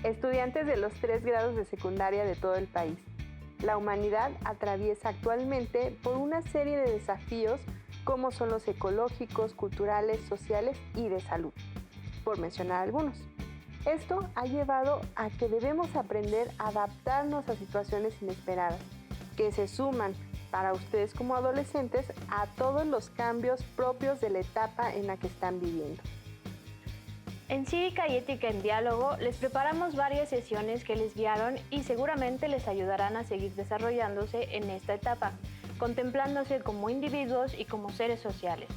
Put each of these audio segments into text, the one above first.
estudiantes de los 3 grados de secundaria de todo el país. La humanidad atraviesa actualmente por una serie de desafíos como son los ecológicos, culturales, sociales y de salud, por mencionar algunos. Esto ha llevado a que debemos aprender a adaptarnos a situaciones inesperadas, que se suman para ustedes como adolescentes a todos los cambios propios de la etapa en la que están viviendo. En Cívica y Ética en Diálogo les preparamos varias sesiones que les guiaron y seguramente les ayudarán a seguir desarrollándose en esta etapa, contemplándose como individuos y como seres sociales.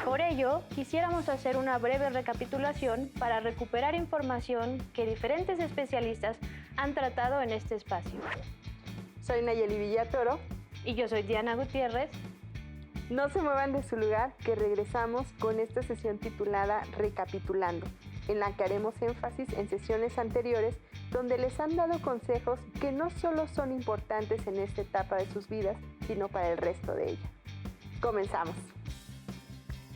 Por ello, quisiéramos hacer una breve recapitulación para recuperar información que diferentes especialistas han tratado en este espacio. Soy Nayeli Villatoro. Y yo soy Diana Gutiérrez. No se muevan de su lugar, que regresamos con esta sesión titulada Recapitulando, en la que haremos énfasis en sesiones anteriores donde les han dado consejos que no solo son importantes en esta etapa de sus vidas, sino para el resto de ella. Comenzamos.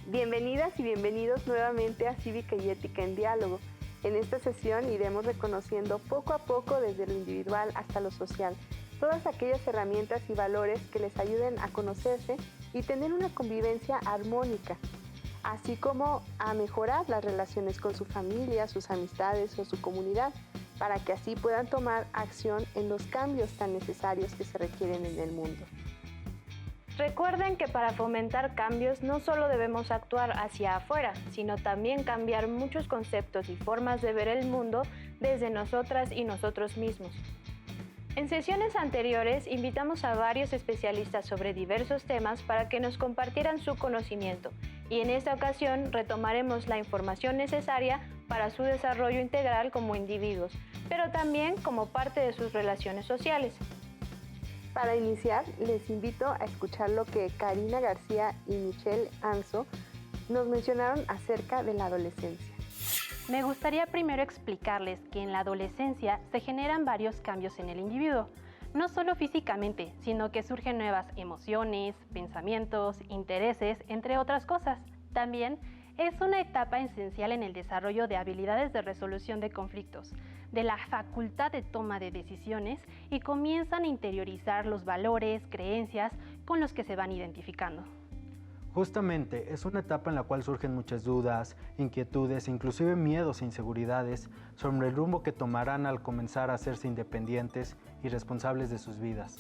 Bienvenidas y bienvenidos nuevamente a Cívica y Ética en Diálogo. En esta sesión iremos reconociendo poco a poco desde lo individual hasta lo social todas aquellas herramientas y valores que les ayuden a conocerse y tener una convivencia armónica, así como a mejorar las relaciones con su familia, sus amistades o su comunidad, para que así puedan tomar acción en los cambios tan necesarios que se requieren en el mundo. Recuerden que para fomentar cambios no solo debemos actuar hacia afuera, sino también cambiar muchos conceptos y formas de ver el mundo desde nosotras y nosotros mismos. En sesiones anteriores invitamos a varios especialistas sobre diversos temas para que nos compartieran su conocimiento y en esta ocasión retomaremos la información necesaria para su desarrollo integral como individuos, pero también como parte de sus relaciones sociales. Para iniciar, les invito a escuchar lo que Karina García y Michelle Anso nos mencionaron acerca de la adolescencia. Me gustaría primero explicarles que en la adolescencia se generan varios cambios en el individuo, no solo físicamente, sino que surgen nuevas emociones, pensamientos, intereses, entre otras cosas. También es una etapa esencial en el desarrollo de habilidades de resolución de conflictos, de la facultad de toma de decisiones y comienzan a interiorizar los valores, creencias con los que se van identificando. Justamente, es una etapa en la cual surgen muchas dudas, inquietudes, inclusive miedos e inseguridades sobre el rumbo que tomarán al comenzar a hacerse independientes y responsables de sus vidas.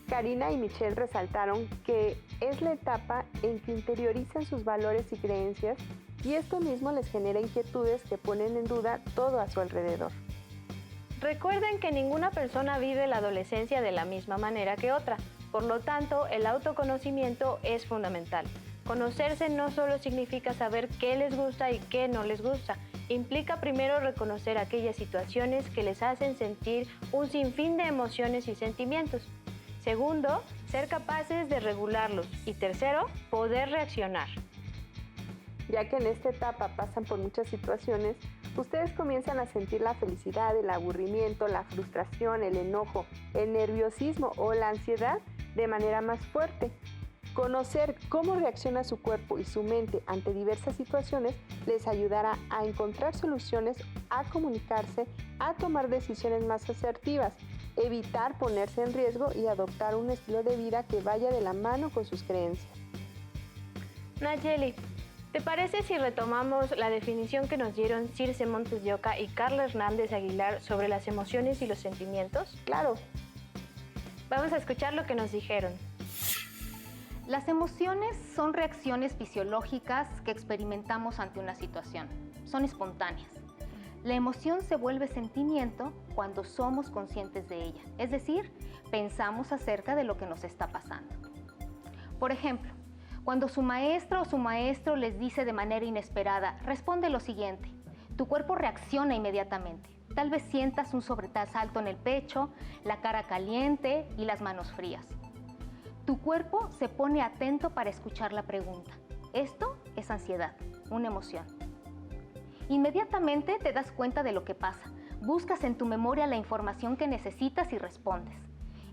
Karina y Michelle resaltaron que es la etapa en que interiorizan sus valores y creencias y esto mismo les genera inquietudes que ponen en duda todo a su alrededor. Recuerden que ninguna persona vive la adolescencia de la misma manera que otra. Por lo tanto, el autoconocimiento es fundamental. Conocerse no solo significa saber qué les gusta y qué no les gusta. Implica primero reconocer aquellas situaciones que les hacen sentir un sinfín de emociones y sentimientos. Segundo, ser capaces de regularlos. Y tercero, poder reaccionar. Ya que en esta etapa pasan por muchas situaciones, ustedes comienzan a sentir la felicidad, el aburrimiento, la frustración, el enojo, el nerviosismo o la ansiedad de manera más fuerte. Conocer cómo reacciona su cuerpo y su mente ante diversas situaciones les ayudará a encontrar soluciones, a comunicarse, a tomar decisiones más asertivas, evitar ponerse en riesgo y adoptar un estilo de vida que vaya de la mano con sus creencias. Nayeli, ¿te parece si retomamos la definición que nos dieron Circe Montes de Oca y Carla Hernández Aguilar sobre las emociones y los sentimientos? Claro. Vamos a escuchar lo que nos dijeron. Las emociones son reacciones fisiológicas que experimentamos ante una situación. Son espontáneas. La emoción se vuelve sentimiento cuando somos conscientes de ella, es decir, pensamos acerca de lo que nos está pasando. Por ejemplo, cuando su maestra o su maestro les dice de manera inesperada, responde lo siguiente. Tu cuerpo reacciona inmediatamente. Tal vez sientas un sobresalto en el pecho, la cara caliente y las manos frías. Tu cuerpo se pone atento para escuchar la pregunta. Esto es ansiedad, una emoción. Inmediatamente te das cuenta de lo que pasa. Buscas en tu memoria la información que necesitas y respondes.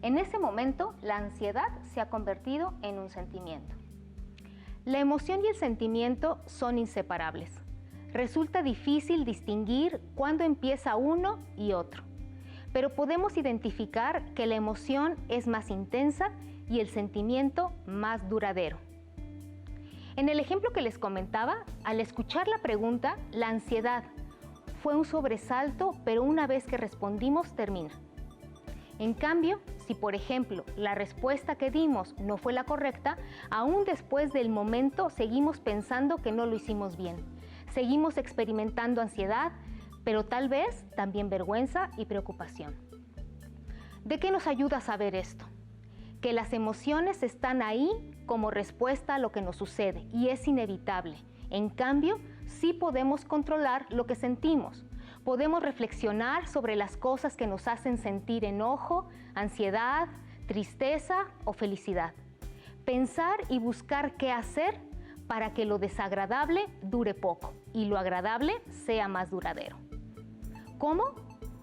En ese momento, la ansiedad se ha convertido en un sentimiento. La emoción y el sentimiento son inseparables. Resulta difícil distinguir cuándo empieza uno y otro, pero podemos identificar que la emoción es más intensa y el sentimiento más duradero. En el ejemplo que les comentaba, al escuchar la pregunta, la ansiedad fue un sobresalto, pero una vez que respondimos, termina. En cambio, si por ejemplo la respuesta que dimos no fue la correcta, aún después del momento seguimos pensando que no lo hicimos bien. Seguimos experimentando ansiedad, pero tal vez también vergüenza y preocupación. ¿De qué nos ayuda a saber esto? Que las emociones están ahí como respuesta a lo que nos sucede y es inevitable. En cambio, sí podemos controlar lo que sentimos. Podemos reflexionar sobre las cosas que nos hacen sentir enojo, ansiedad, tristeza o felicidad. Pensar y buscar qué hacer para que lo desagradable dure poco y lo agradable sea más duradero. ¿Cómo?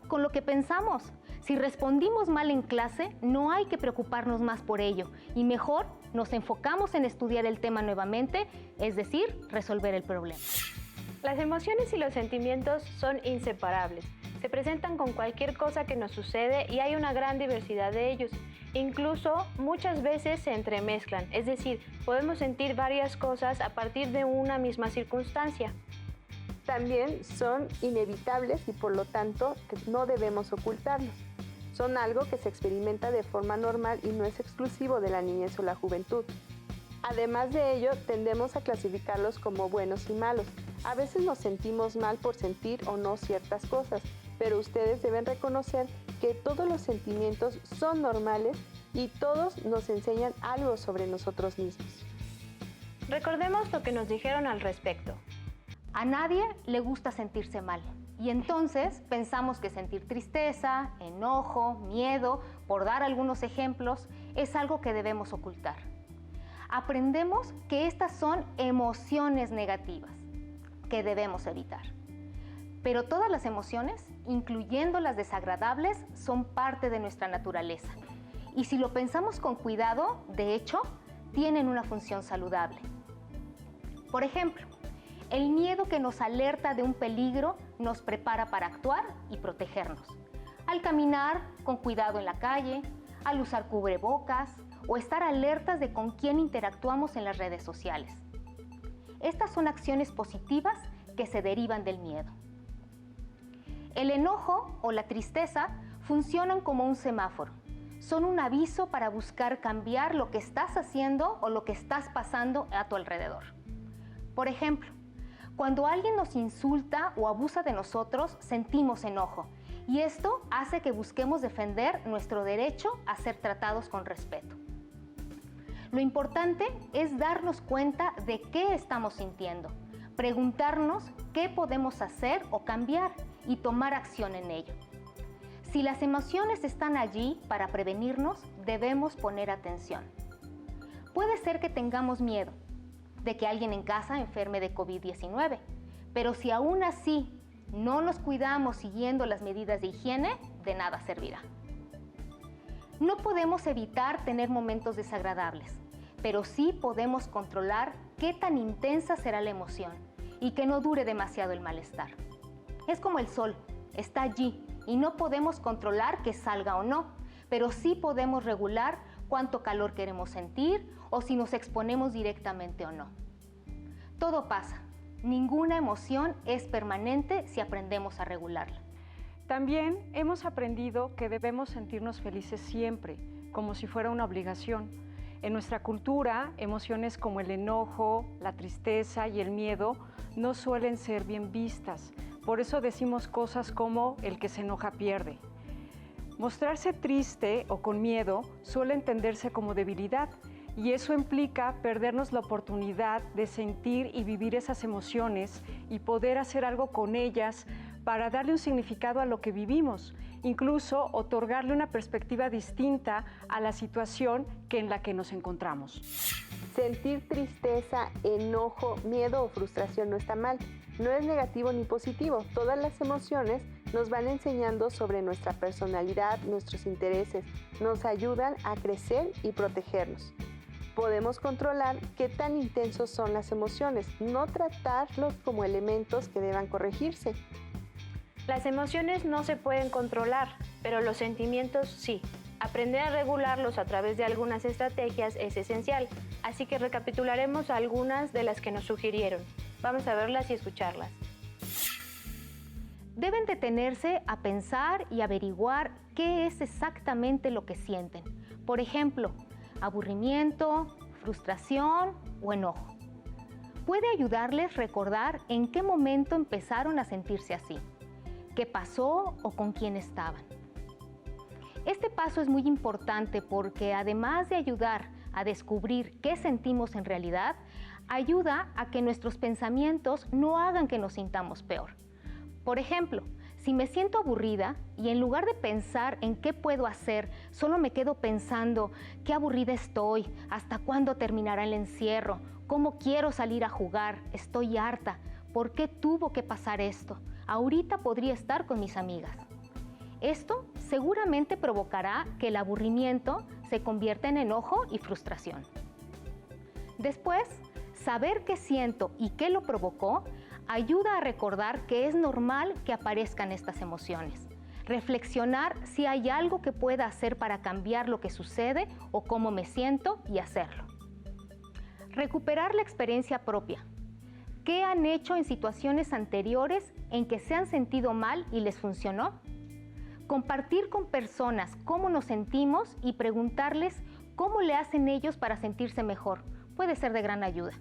Con lo que pensamos. Si respondimos mal en clase, no hay que preocuparnos más por ello y mejor nos enfocamos en estudiar el tema nuevamente, es decir, resolver el problema. Las emociones y los sentimientos son inseparables. Se presentan con cualquier cosa que nos sucede y hay una gran diversidad de ellos. Incluso muchas veces se entremezclan, es decir, podemos sentir varias cosas a partir de una misma circunstancia. También son inevitables y por lo tanto no debemos ocultarlos. Son algo que se experimenta de forma normal y no es exclusivo de la niñez o la juventud. Además de ello, tendemos a clasificarlos como buenos y malos. A veces nos sentimos mal por sentir o no ciertas cosas, pero ustedes deben reconocer que todos los sentimientos son normales y todos nos enseñan algo sobre nosotros mismos. Recordemos lo que nos dijeron al respecto. A nadie le gusta sentirse mal y entonces pensamos que sentir tristeza, enojo, miedo, por dar algunos ejemplos, es algo que debemos ocultar. Aprendemos que estas son emociones negativas que debemos evitar. Pero todas las emociones, incluyendo las desagradables, son parte de nuestra naturaleza. Y si lo pensamos con cuidado, de hecho, tienen una función saludable. Por ejemplo, el miedo que nos alerta de un peligro nos prepara para actuar y protegernos. Al caminar con cuidado en la calle, al usar cubrebocas o estar alertas de con quién interactuamos en las redes sociales. Estas son acciones positivas que se derivan del miedo. El enojo o la tristeza funcionan como un semáforo. Son un aviso para buscar cambiar lo que estás haciendo o lo que estás pasando a tu alrededor. Por ejemplo, cuando alguien nos insulta o abusa de nosotros, sentimos enojo y esto hace que busquemos defender nuestro derecho a ser tratados con respeto. Lo importante es darnos cuenta de qué estamos sintiendo, preguntarnos qué podemos hacer o cambiar y tomar acción en ello. Si las emociones están allí para prevenirnos, debemos poner atención. Puede ser que tengamos miedo de que alguien en casa enferme de COVID-19, pero si aún así no nos cuidamos siguiendo las medidas de higiene, de nada servirá. No podemos evitar tener momentos desagradables, pero sí podemos controlar qué tan intensa será la emoción y que no dure demasiado el malestar. Es como el sol, está allí y no podemos controlar que salga o no, pero sí podemos regular cuánto calor queremos sentir o si nos exponemos directamente o no. Todo pasa. Ninguna emoción es permanente si aprendemos a regularla. También hemos aprendido que debemos sentirnos felices siempre, como si fuera una obligación. En nuestra cultura, emociones como el enojo, la tristeza y el miedo no suelen ser bien vistas. Por eso decimos cosas como el que se enoja pierde. Mostrarse triste o con miedo suele entenderse como debilidad y eso implica perdernos la oportunidad de sentir y vivir esas emociones y poder hacer algo con ellas para darle un significado a lo que vivimos, incluso otorgarle una perspectiva distinta a la situación en la que nos encontramos. Sentir tristeza, enojo, miedo o frustración no está mal. No es negativo ni positivo. Todas las emociones nos van enseñando sobre nuestra personalidad, nuestros intereses, nos ayudan a crecer y protegernos. Podemos controlar qué tan intensos son las emociones, no tratarlos como elementos que deban corregirse. Las emociones no se pueden controlar, pero los sentimientos sí. Aprender a regularlos a través de algunas estrategias es esencial, así que recapitularemos algunas de las que nos sugirieron. Vamos a verlas y escucharlas. Deben detenerse a pensar y averiguar qué es exactamente lo que sienten. Por ejemplo, aburrimiento, frustración o enojo. Puede ayudarles a recordar en qué momento empezaron a sentirse así, qué pasó o con quién estaban. Este paso es muy importante porque además de ayudar a descubrir qué sentimos en realidad, ayuda a que nuestros pensamientos no hagan que nos sintamos peor. Por ejemplo, si me siento aburrida y en lugar de pensar en qué puedo hacer, solo me quedo pensando qué aburrida estoy, hasta cuándo terminará el encierro, cómo quiero salir a jugar, estoy harta, ¿por qué tuvo que pasar esto? Ahorita podría estar con mis amigas. Esto seguramente provocará que el aburrimiento se convierta en enojo y frustración. Después, saber qué siento y qué lo provocó ayuda a recordar que es normal que aparezcan estas emociones. Reflexionar si hay algo que pueda hacer para cambiar lo que sucede o cómo me siento y hacerlo. Recuperar la experiencia propia. ¿Qué han hecho en situaciones anteriores en que se han sentido mal y les funcionó? Compartir con personas cómo nos sentimos y preguntarles cómo le hacen ellos para sentirse mejor. Puede ser de gran ayuda.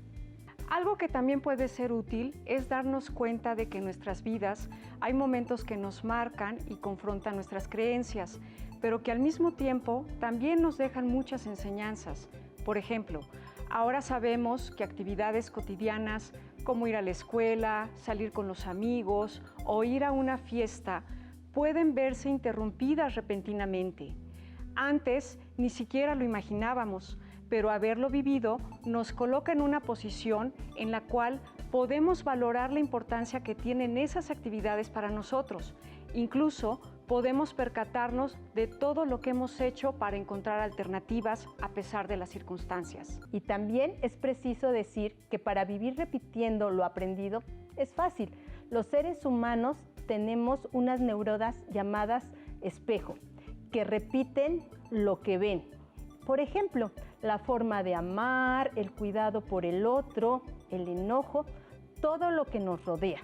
Algo que también puede ser útil es darnos cuenta de que en nuestras vidas hay momentos que nos marcan y confrontan nuestras creencias, pero que al mismo tiempo también nos dejan muchas enseñanzas. Por ejemplo, ahora sabemos que actividades cotidianas como ir a la escuela, salir con los amigos o ir a una fiesta pueden verse interrumpidas repentinamente. Antes ni siquiera lo imaginábamos, pero haberlo vivido nos coloca en una posición en la cual podemos valorar la importancia que tienen esas actividades para nosotros. Incluso podemos percatarnos de todo lo que hemos hecho para encontrar alternativas a pesar de las circunstancias. Y también es preciso decir que para vivir repitiendo lo aprendido es fácil. Los seres humanos tenemos unas neuronas llamadas espejo, que repiten lo que ven. Por ejemplo, la forma de amar, el cuidado por el otro, el enojo, todo lo que nos rodea.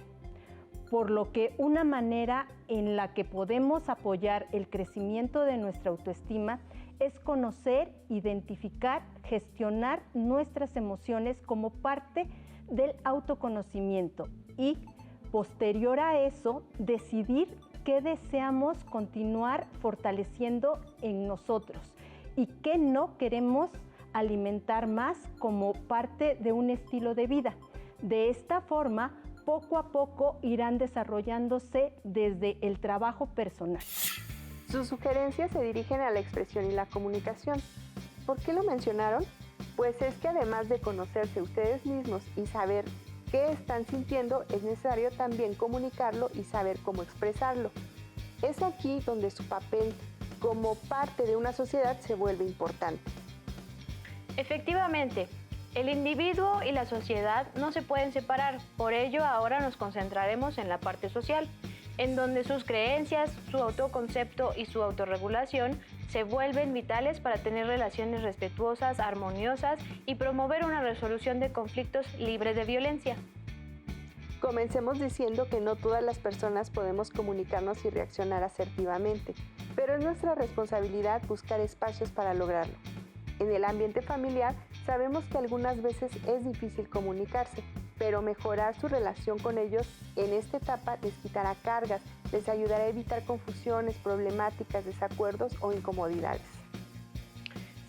Por lo que una manera en la que podemos apoyar el crecimiento de nuestra autoestima es conocer, identificar, gestionar nuestras emociones como parte del autoconocimiento y, posterior a eso, decidir qué deseamos continuar fortaleciendo en nosotros y qué no queremos alimentar más como parte de un estilo de vida. De esta forma, poco a poco irán desarrollándose desde el trabajo personal. Sus sugerencias se dirigen a la expresión y la comunicación. ¿Por qué lo mencionaron? Pues es que además de conocerse ustedes mismos y saber qué están sintiendo, es necesario también comunicarlo y saber cómo expresarlo. Es aquí donde su papel como parte de una sociedad se vuelve importante. Efectivamente, el individuo y la sociedad no se pueden separar, por ello ahora nos concentraremos en la parte social, en donde sus creencias, su autoconcepto y su autorregulación se vuelven vitales para tener relaciones respetuosas, armoniosas y promover una resolución de conflictos libres de violencia. Comencemos diciendo que no todas las personas podemos comunicarnos y reaccionar asertivamente, pero es nuestra responsabilidad buscar espacios para lograrlo. En el ambiente familiar sabemos que algunas veces es difícil comunicarse, pero mejorar su relación con ellos en esta etapa les quitará cargas, les ayudará a evitar confusiones, problemáticas, desacuerdos o incomodidades.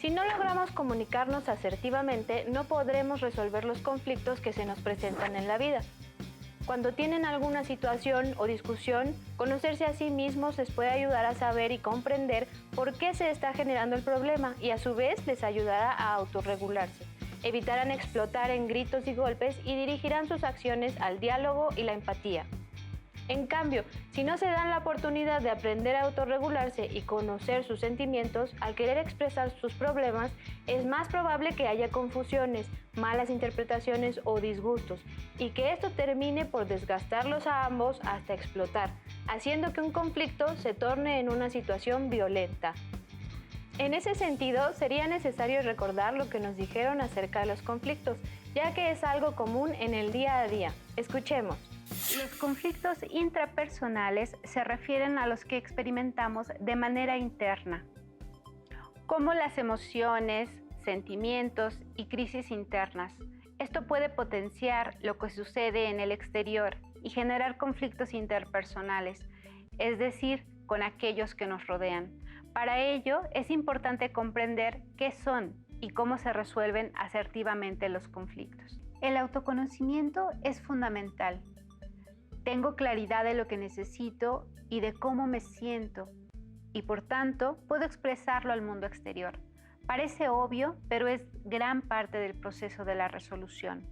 Si no logramos comunicarnos asertivamente, no podremos resolver los conflictos que se nos presentan en la vida. Cuando tienen alguna situación o discusión, conocerse a sí mismos les puede ayudar a saber y comprender por qué se está generando el problema y a su vez les ayudará a autorregularse. Evitarán explotar en gritos y golpes y dirigirán sus acciones al diálogo y la empatía. En cambio, si no se dan la oportunidad de aprender a autorregularse y conocer sus sentimientos, al querer expresar sus problemas, es más probable que haya confusiones, malas interpretaciones o disgustos, y que esto termine por desgastarlos a ambos hasta explotar, haciendo que un conflicto se torne en una situación violenta. En ese sentido, sería necesario recordar lo que nos dijeron acerca de los conflictos, ya que es algo común en el día a día. Escuchemos. Los conflictos intrapersonales se refieren a los que experimentamos de manera interna, como las emociones, sentimientos y crisis internas. Esto puede potenciar lo que sucede en el exterior y generar conflictos interpersonales, es decir, con aquellos que nos rodean. Para ello, es importante comprender qué son y cómo se resuelven asertivamente los conflictos. El autoconocimiento es fundamental. Tengo claridad de lo que necesito y de cómo me siento, y por tanto puedo expresarlo al mundo exterior. Parece obvio, pero es gran parte del proceso de la resolución.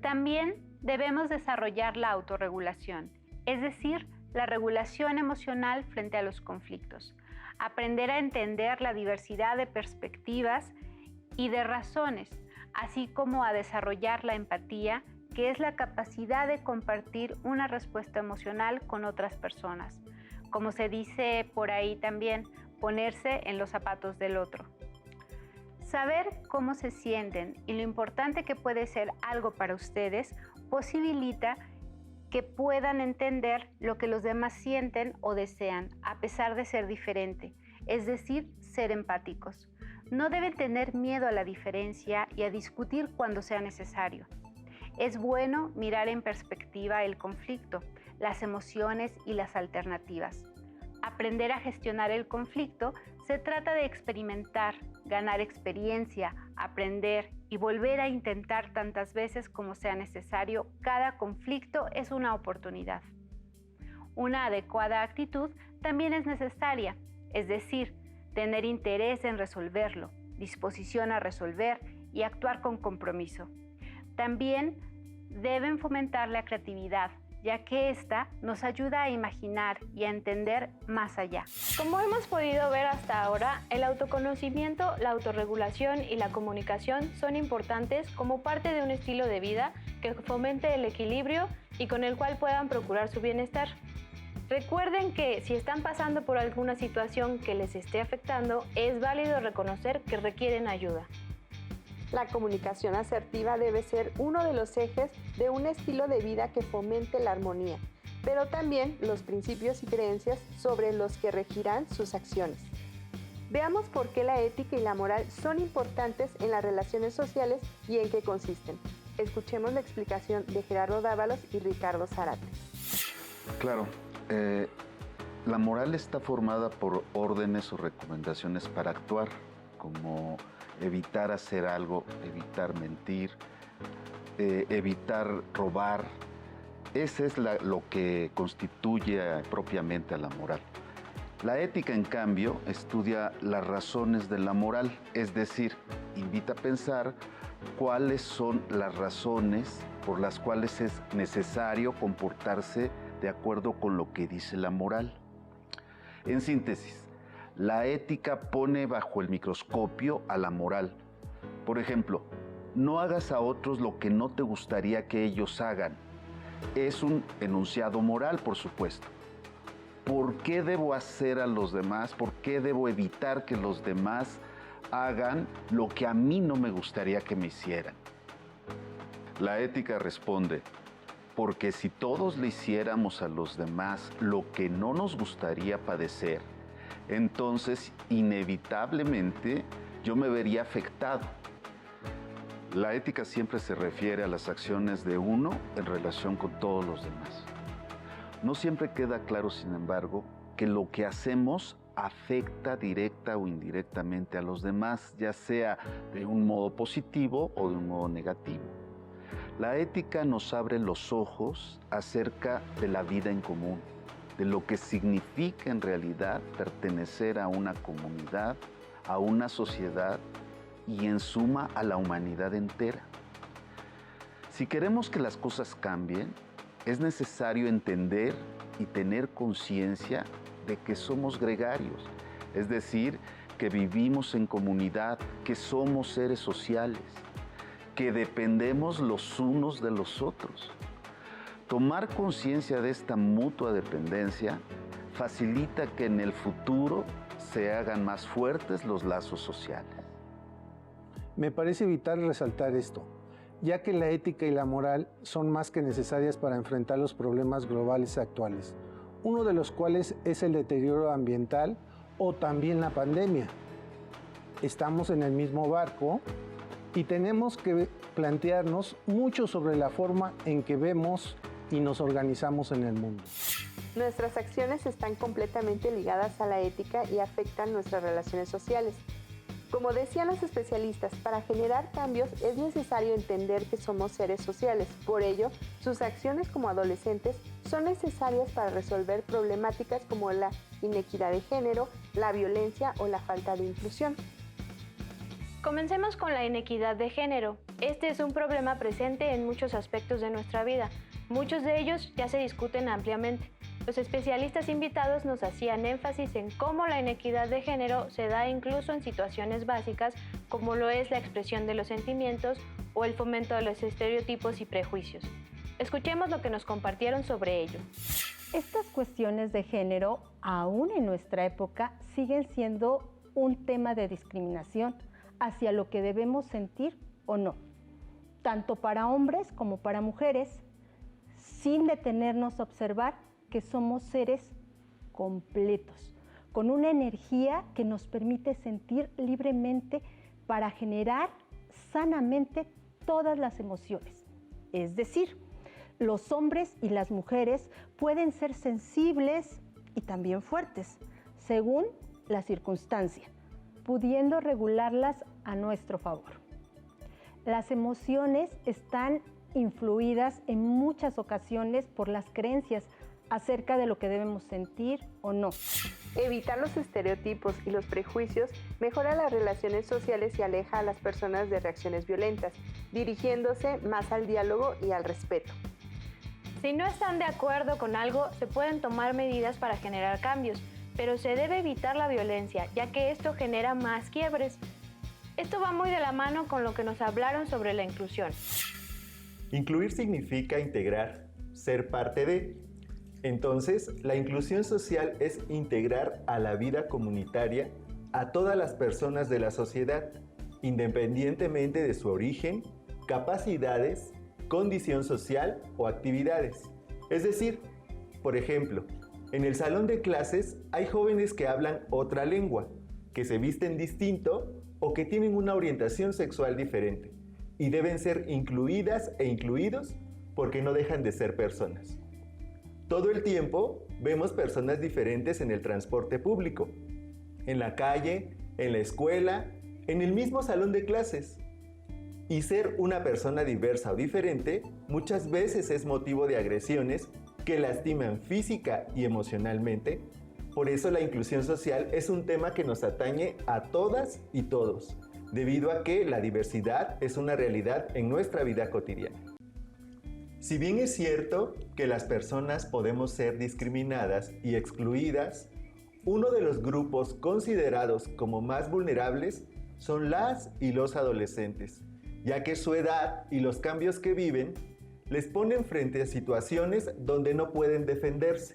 También debemos desarrollar la autorregulación, es decir, la regulación emocional frente a los conflictos. Aprender a entender la diversidad de perspectivas y de razones, así como a desarrollar la empatía, que es la capacidad de compartir una respuesta emocional con otras personas. Como se dice por ahí también, ponerse en los zapatos del otro. Saber cómo se sienten y lo importante que puede ser algo para ustedes posibilita que puedan entender lo que los demás sienten o desean, a pesar de ser diferente, es decir, ser empáticos. No deben tener miedo a la diferencia y a discutir cuando sea necesario. Es bueno mirar en perspectiva el conflicto, las emociones y las alternativas. Aprender a gestionar el conflicto se trata de experimentar, ganar experiencia, aprender y volver a intentar tantas veces como sea necesario. Cada conflicto es una oportunidad. Una adecuada actitud también es necesaria, es decir, tener interés en resolverlo, disposición a resolver y actuar con compromiso. También deben fomentar la creatividad, ya que esta nos ayuda a imaginar y a entender más allá. Como hemos podido ver hasta ahora, el autoconocimiento, la autorregulación y la comunicación son importantes como parte de un estilo de vida que fomente el equilibrio y con el cual puedan procurar su bienestar. Recuerden que si están pasando por alguna situación que les esté afectando, es válido reconocer que requieren ayuda. La comunicación asertiva debe ser uno de los ejes de un estilo de vida que fomente la armonía, pero también los principios y creencias sobre los que regirán sus acciones. Veamos por qué la ética y la moral son importantes en las relaciones sociales y en qué consisten. Escuchemos la explicación de Gerardo Dávalos y Ricardo Zárate. Claro, la moral está formada por órdenes o recomendaciones para actuar, como evitar hacer algo, evitar mentir, evitar robar. Ese es lo que constituye propiamente a la moral. La ética, en cambio, estudia las razones de la moral, es decir, invita a pensar cuáles son las razones por las cuales es necesario comportarse de acuerdo con lo que dice la moral. En síntesis, la ética pone bajo el microscopio a la moral. Por ejemplo, no hagas a otros lo que no te gustaría que ellos hagan. Es un enunciado moral, por supuesto. ¿Por qué debo hacer a los demás? ¿Por qué debo evitar que los demás hagan lo que a mí no me gustaría que me hicieran? La ética responde, porque si todos le hiciéramos a los demás lo que no nos gustaría padecer, entonces inevitablemente yo me vería afectado. La ética siempre se refiere a las acciones de uno en relación con todos los demás. No siempre queda claro, sin embargo, que lo que hacemos afecta directa o indirectamente a los demás, ya sea de un modo positivo o de un modo negativo. La ética nos abre los ojos acerca de la vida en común, de lo que significa en realidad pertenecer a una comunidad, a una sociedad y en suma a la humanidad entera. Si queremos que las cosas cambien, es necesario entender y tener conciencia de que somos gregarios, es decir, que vivimos en comunidad, que somos seres sociales, que dependemos los unos de los otros. Tomar conciencia de esta mutua dependencia facilita que en el futuro se hagan más fuertes los lazos sociales. Me parece vital resaltar esto, ya que la ética y la moral son más que necesarias para enfrentar los problemas globales actuales, uno de los cuales es el deterioro ambiental o también la pandemia. Estamos en el mismo barco y tenemos que plantearnos mucho sobre la forma en que vemos y nos organizamos en el mundo. Nuestras acciones están completamente ligadas a la ética y afectan nuestras relaciones sociales. Como decían los especialistas, para generar cambios es necesario entender que somos seres sociales. Por ello, sus acciones como adolescentes son necesarias para resolver problemáticas como la inequidad de género, la violencia o la falta de inclusión. Comencemos con la inequidad de género. Este es un problema presente en muchos aspectos de nuestra vida. Muchos de ellos ya se discuten ampliamente. Los especialistas invitados nos hacían énfasis en cómo la inequidad de género se da incluso en situaciones básicas como lo es la expresión de los sentimientos o el fomento de los estereotipos y prejuicios. Escuchemos lo que nos compartieron sobre ello. Estas cuestiones de género, aún en nuestra época, siguen siendo un tema de discriminación hacia lo que debemos sentir o no, tanto para hombres como para mujeres, sin detenernos a observar que somos seres completos, con una energía que nos permite sentir libremente para generar sanamente todas las emociones. Es decir, los hombres y las mujeres pueden ser sensibles y también fuertes, según la circunstancia, pudiendo regularlas a nuestro favor. Las emociones están influidas en muchas ocasiones por las creencias acerca de lo que debemos sentir o no. Evitar los estereotipos y los prejuicios mejora las relaciones sociales y aleja a las personas de reacciones violentas, dirigiéndose más al diálogo y al respeto. Si no están de acuerdo con algo, se pueden tomar medidas para generar cambios, pero se debe evitar la violencia, ya que esto genera más quiebres. Esto va muy de la mano con lo que nos hablaron sobre la inclusión. Incluir significa integrar, ser parte de. Entonces, la inclusión social es integrar a la vida comunitaria a todas las personas de la sociedad, independientemente de su origen, capacidades, condición social o actividades. Es decir, por ejemplo, en el salón de clases hay jóvenes que hablan otra lengua, que se visten distinto o que tienen una orientación sexual diferente y deben ser incluidas e incluidos porque no dejan de ser personas. Todo el tiempo vemos personas diferentes en el transporte público, en la calle, en la escuela, en el mismo salón de clases. Y ser una persona diversa o diferente muchas veces es motivo de agresiones que lastiman física y emocionalmente. Por eso la inclusión social es un tema que nos atañe a todas y todos, debido a que la diversidad es una realidad en nuestra vida cotidiana. Si bien es cierto que las personas podemos ser discriminadas y excluidas, uno de los grupos considerados como más vulnerables son las y los adolescentes, ya que su edad y los cambios que viven les ponen frente a situaciones donde no pueden defenderse.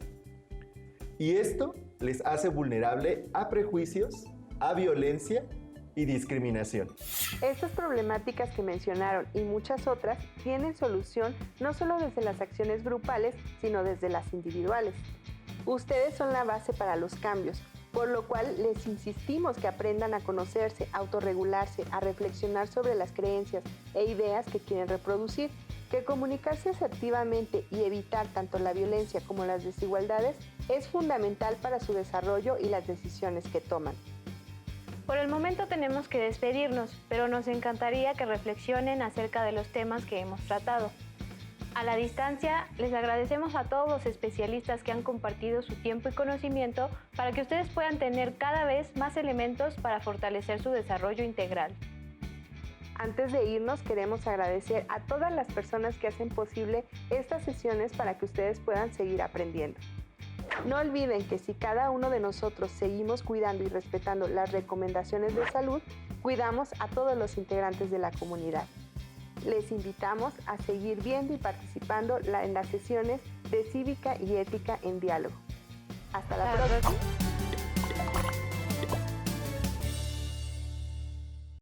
Y esto les hace vulnerable a prejuicios, a violencia y discriminación. Estas problemáticas que mencionaron y muchas otras tienen solución no solo desde las acciones grupales, sino desde las individuales. Ustedes son la base para los cambios, por lo cual les insistimos que aprendan a conocerse, a autorregularse, a reflexionar sobre las creencias e ideas que quieren reproducir, que comunicarse asertivamente y evitar tanto la violencia como las desigualdades es fundamental para su desarrollo y las decisiones que toman. Por el momento tenemos que despedirnos, pero nos encantaría que reflexionen acerca de los temas que hemos tratado. A la distancia, les agradecemos a todos los especialistas que han compartido su tiempo y conocimiento para que ustedes puedan tener cada vez más elementos para fortalecer su desarrollo integral. Antes de irnos, queremos agradecer a todas las personas que hacen posible estas sesiones para que ustedes puedan seguir aprendiendo. No olviden que si cada uno de nosotros seguimos cuidando y respetando las recomendaciones de salud, cuidamos a todos los integrantes de la comunidad. Les invitamos a seguir viendo y participando en las sesiones de Cívica y Ética en Diálogo. Hasta la próxima.